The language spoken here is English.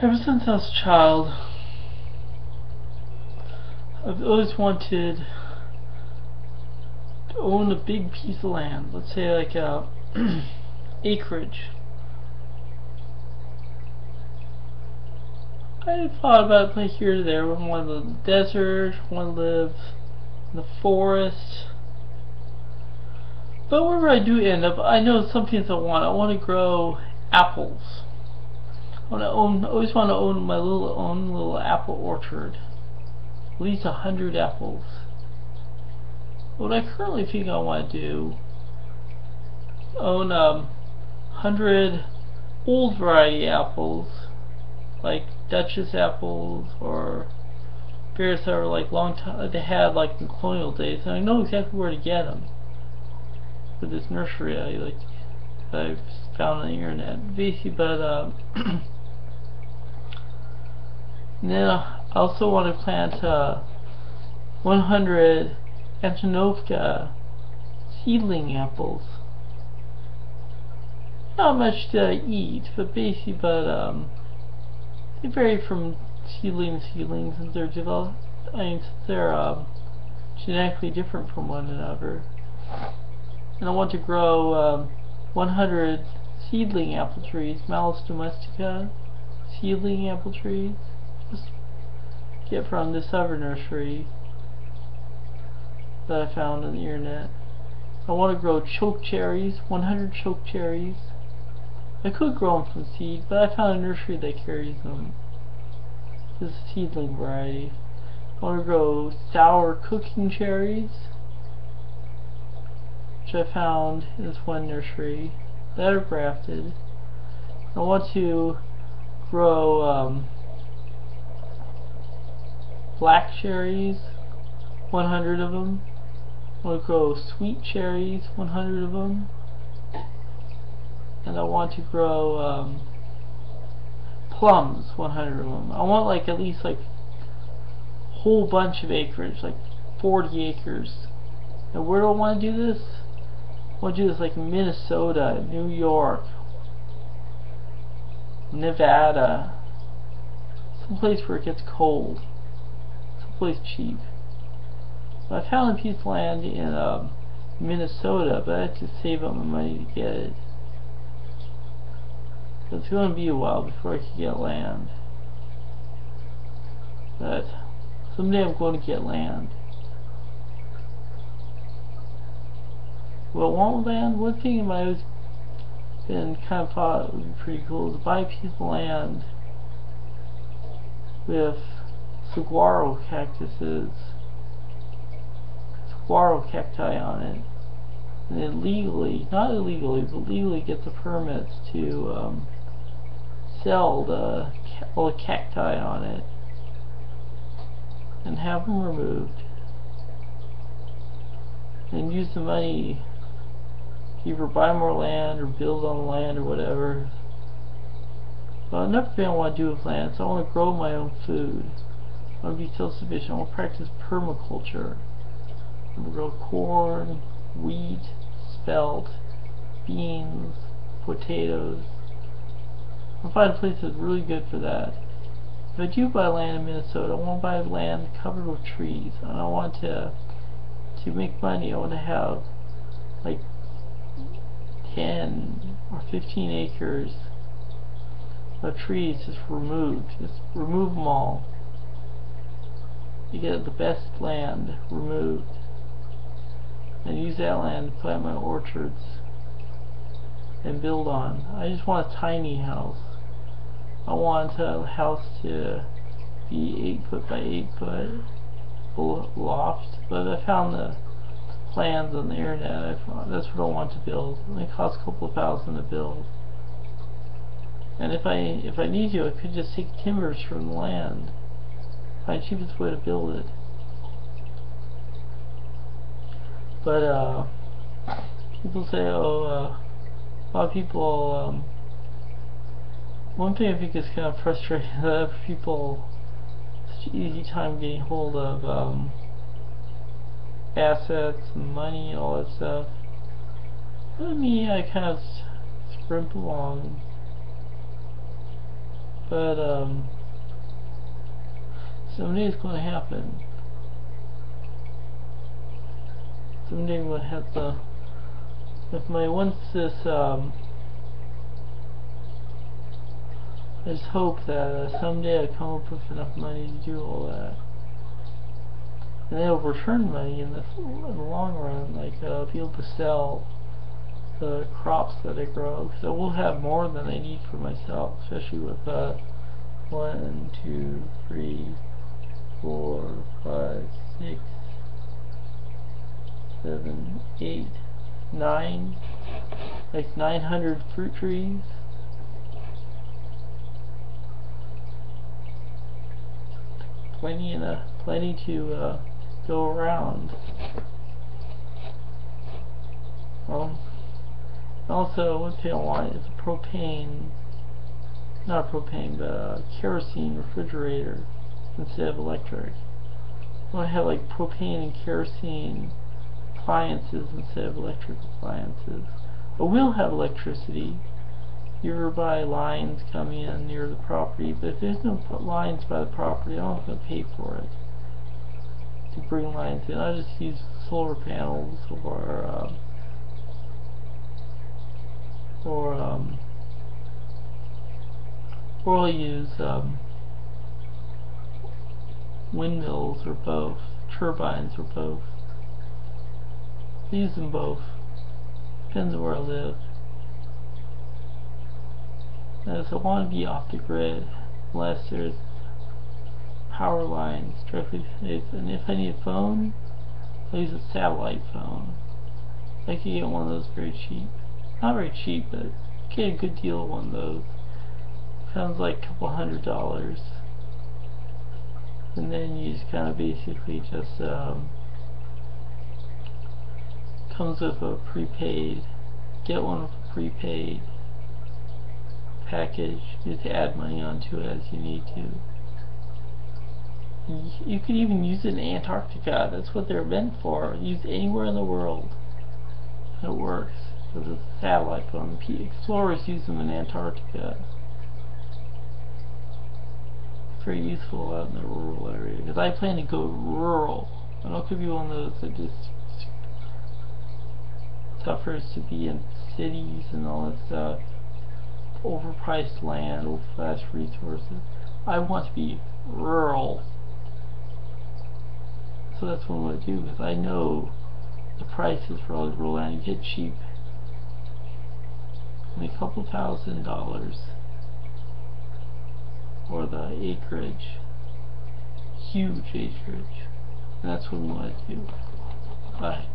Ever since I was a child, I've always wanted to own a big piece of land. Let's say like a acreage. I thought about it like here or there. I want to live in the desert, want to live in the forest. But wherever I do end up, I know some things I want. I want to grow apples. I always want to own my own little apple orchard. At least 100 apples. What I currently think I want to do, own 100 old variety apples, like Duchess apples or various other like long time they had like in colonial days, and I know exactly where to get them. For this nursery I've found on the internet, basically. But and then I also want to plant 100 Antonovka seedling apples. Not much to eat, but basically, they vary from seedlings, and they're developed. I mean, they're genetically different from one another. And I want to grow 100 seedling apple trees, Malus domestica, seedling apple trees. Just get from this other nursery that I found on the internet. I want to grow choke cherries, 100 choke cherries. I could grow them from seed, but I found a nursery that carries them. This is a seedling variety. I want to grow sour cooking cherries, which I found in this one nursery that are grafted. I want to grow black cherries, 100 of them. I want to grow sweet cherries, 100 of them. And I want to grow plums, 100 of them. I want like at least like a whole bunch of acreage, like 40 acres. And where do I want to do this? I want to do this like Minnesota, New York, Nevada, someplace where it gets cold, someplace cheap. I found a piece of land in Minnesota, but I had to save up my money to get it. So it's going to be a while before I can get land. But someday I'm going to get land. Well, want land? One thing I've always been kind of thought would be pretty cool is to buy a piece of land with saguaro cactuses, saguaro cacti on it, and then legally, not illegally, but legally get the permits to sell all the cacti on it and have them removed, and use the money to either buy more land or build on the land or whatever. But another thing I want to do with land is I want to grow my own food. I want to be self-sufficient. I want to practice permaculture. I want to grow corn, wheat, spelt, beans, potatoes. I'll find a place that's really good for that. If I do buy land in Minnesota, I want to buy land covered with trees, and I want to make money. I want to have like 10 or 15 acres of trees just removed. Just remove them all. You get the best land removed, and use that land to plant my orchards and build on. I just want a tiny house. I want a house to be 8 foot by 8 foot loft, but I found the plans on the internet. That's what I want to build. It only costs a couple of $1,000 to build. And if I need to, I could just take timbers from the land. Find the cheapest way to build it. But people say, a lot of people. One thing I think is kind of frustrating is that people such an easy time getting hold of assets and money and all that stuff. But me, I kind of scrimp along. But someday it's going to happen. Someday I'm going to have to, if my once this I just hope that someday I come up with enough money to do all that, and then I'll return money in the long run, like be able to sell the crops that I grow, so we'll have more than I need for myself, especially with 1, 2, 3, 4, 5, 6, 7, 8, 9, like 900 fruit trees. Plenty to go around. Also, one thing I want is a propane, not a propane, but a kerosene refrigerator instead of electric. I want to have like propane and kerosene appliances instead of electric appliances. But we'll have electricity. You ever buy lines coming in near the property, but if there's no lines by the property, I'm not going to pay for it to bring lines in. I just use solar panels or I'll use windmills or both, turbines or both. I use them both. Depends on where I live. As I want to be off the grid unless there's power lines directly, and if I need a phone, I'll use a satellite phone. I could get one of those very cheap. Not very cheap, but get a good deal of one of those. Sounds like a couple $100. And then you just kind of basically just comes with a prepaid. Get one with a prepaid package. You just add money onto it as you need to. You could even use it in Antarctica. That's what they're meant for. Use anywhere in the world. And it works. Because it's a satellite phone. Explorers use them in Antarctica. It's very useful out in the rural area. Because I plan to go rural. I don't could be one of those that just suffers to be in cities and all that stuff. Overpriced land, overpriced resources. I want to be rural. So that's what I'm going to do, because I know the prices for all the rural land. You get cheap. Only a couple $1,000 for the acreage. Huge acreage. And that's what I'm going to do. Bye.